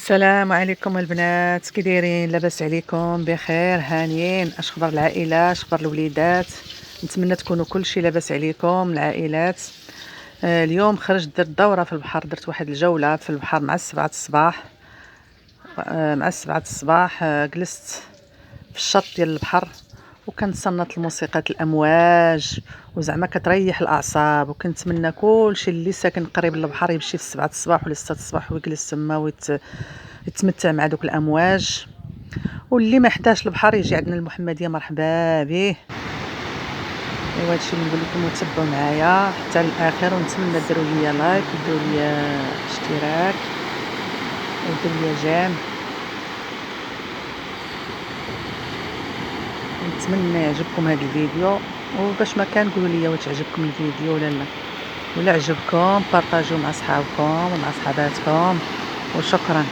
السلام عليكم البنات، كي دايرين؟ لاباس عليكم؟ بخير؟ هانيين؟ اش خبر العائله؟ اش خبر الوليدات؟ نتمنى تكونوا كلشي لاباس عليكم العائلات. اليوم خرجت درت دوره في البحر، درت واحد الجوله في البحر مع 7 الصباح. جلست في الشط ديال البحر وكنتصنت الموسيقى الامواج، وزعما كتريح الاعصاب. وكنتمنى كلشي اللي ساكن قريب للبحر يمشي في 7 الصباح ولا 6 الصباح ويجلس تما يتمتع مع دوك الامواج. واللي ما حداش البحر يجي عندنا المحمدية، مرحبا به. ايوا هادشي اللي نقول لكم، وتبعوا معايا حتى الاخر، ونتمنى ديروا لي لايك وديروا لي اشتراك وديروا لي جيم. نتمنى يعجبكم هذا الفيديو، وباش ما كان قولوا لي واش عجبكم الفيديو ولا لا. ولا عجبكم بارطاجيو مع صحابكم ومع صحاباتكم، وشكرا.